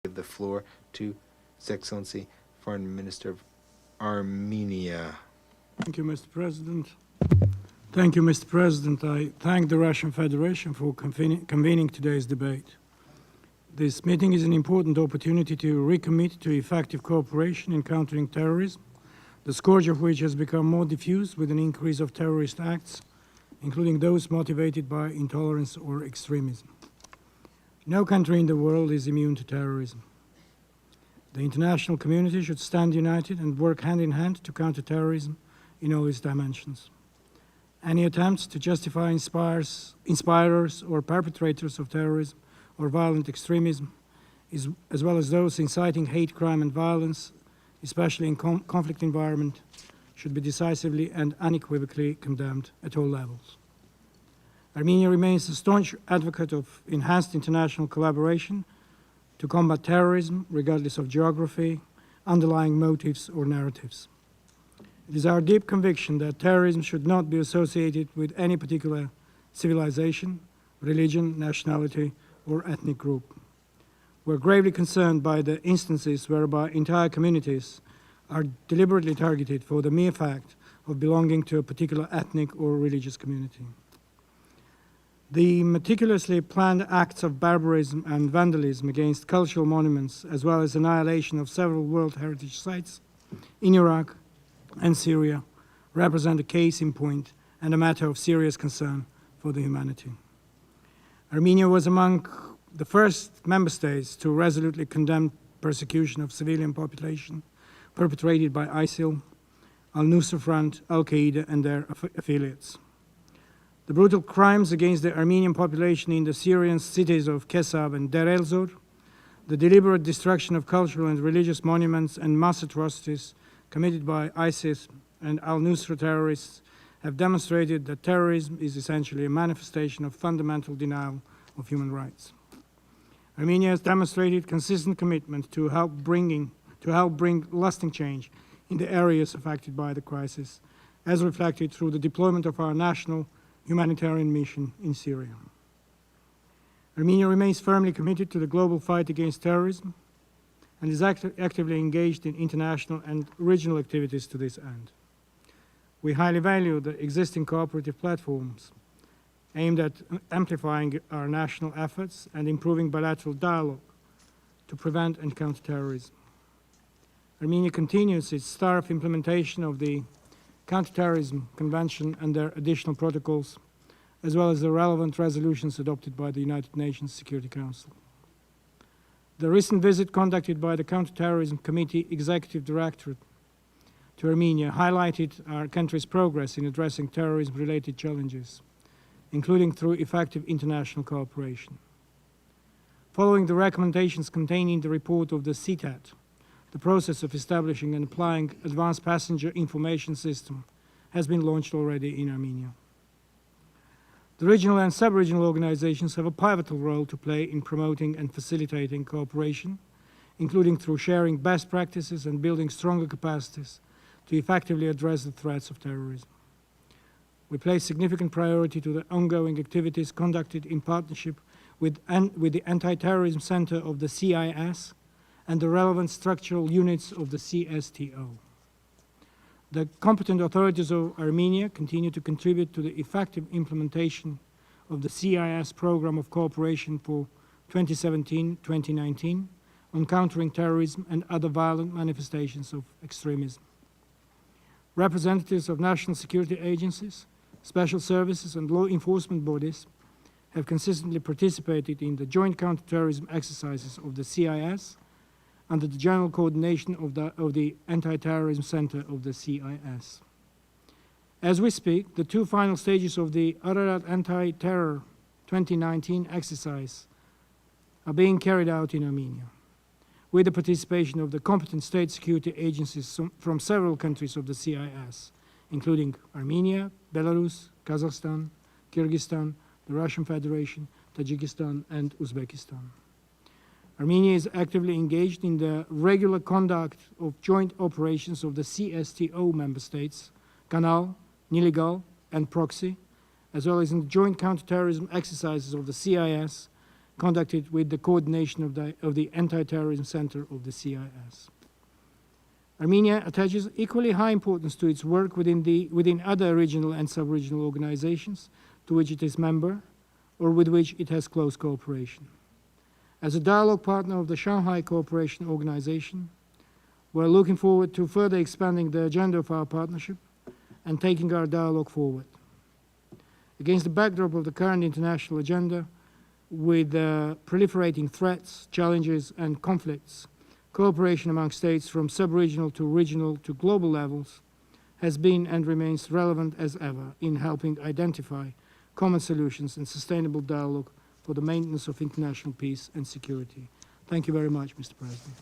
give the floor to His Excellency Foreign Minister of Armenia. Thank you, Mr. President. Thank you, Mr. President. I thank the Russian Federation for convening today's debate. This meeting is an important opportunity to recommit to effective cooperation in countering terrorism, the scourge of which has become more diffuse with an increase of terrorist acts, including those motivated by intolerance or extremism. No country in the world is immune to terrorism. The international community should stand united and work hand in hand to counter terrorism in all its dimensions. Any attempts to justify inspirers or perpetrators of terrorism or violent extremism, as well as those inciting hate crime and violence, especially in conflict environment, should be decisively and unequivocally condemned at all levels. Armenia remains a staunch advocate of enhanced international collaboration to combat terrorism, regardless of geography, underlying motives, or narratives. It is our deep conviction that terrorism should not be associated with any particular civilization, religion, nationality, or ethnic group. We're gravely concerned by the instances whereby entire communities are deliberately targeted for the mere fact of belonging to a particular ethnic or religious community. The meticulously planned acts of barbarism and vandalism against cultural monuments, as well as annihilation of several World Heritage Sites in Iraq and Syria, represent a case in point and a matter of serious concern for the humanity. Armenia was among the first member states to resolutely condemn persecution of civilian population perpetrated by ISIL, Al-Nusra Front, Al-Qaeda, and their affiliates. The brutal crimes against the Armenian population in the Syrian cities of Kesab and Deir el-Zor, the deliberate destruction of cultural and religious monuments, and mass atrocities committed by ISIS and al-Nusra terrorists have demonstrated that terrorism is essentially a manifestation of fundamental denial of human rights. Armenia has demonstrated consistent commitment to help bring lasting change in the areas affected by the crisis, as reflected through the deployment of our national humanitarian mission in Syria. Armenia remains firmly committed to the global fight against terrorism and is actively engaged in international and regional activities to this end. We highly value the existing cooperative platforms aimed at amplifying our national efforts and improving bilateral dialogue to prevent and counter terrorism. Armenia continues its thorough implementation of the Counterterrorism Convention and their additional protocols, as well as the relevant resolutions adopted by the United Nations Security Council. The recent visit conducted by the Counterterrorism Committee Executive Directorate to Armenia highlighted our country's progress in addressing terrorism-related challenges, including through effective international cooperation. Following the recommendations contained in the report of the CTAT, the process of establishing and applying advanced passenger information system has been launched already in Armenia. The regional and sub-regional organizations have a pivotal role to play in promoting and facilitating cooperation, including through sharing best practices and building stronger capacities to effectively address the threats of terrorism. We place significant priority to the ongoing activities conducted in partnership with the Anti-Terrorism Center of the CIS and the relevant structural units of the CSTO. The competent authorities of Armenia continue to contribute to the effective implementation of the CIS Program of Cooperation for 2017-2019 on countering terrorism and other violent manifestations of extremism. Representatives of national security agencies, special services, and law enforcement bodies have consistently participated in the joint counterterrorism exercises of the CIS under the general coordination of the Anti-Terrorism Center of the CIS. As we speak, the two final stages of the Ararat Anti-Terror 2019 exercise are being carried out in Armenia, with the participation of the competent state security agencies from several countries of the CIS, including Armenia, Belarus, Kazakhstan, Kyrgyzstan, the Russian Federation, Tajikistan, and Uzbekistan. Armenia is actively engaged in the regular conduct of joint operations of the CSTO member states, Canal, Niligal, and Proxy, as well as in the joint counterterrorism exercises of the CIS, conducted with the coordination of the Anti-Terrorism Center of the CIS. Armenia attaches equally high importance to its work within other regional and sub-regional organizations to which it is member or with which it has close cooperation. As a dialogue partner of the Shanghai Cooperation Organization, we're looking forward to further expanding the agenda of our partnership and taking our dialogue forward. Against the backdrop of the current international agenda, with proliferating threats, challenges, and conflicts, cooperation among states from sub-regional to regional to global levels has been and remains relevant as ever in helping identify common solutions and sustainable dialogue for the maintenance of international peace and security. Thank you very much, Mr. President.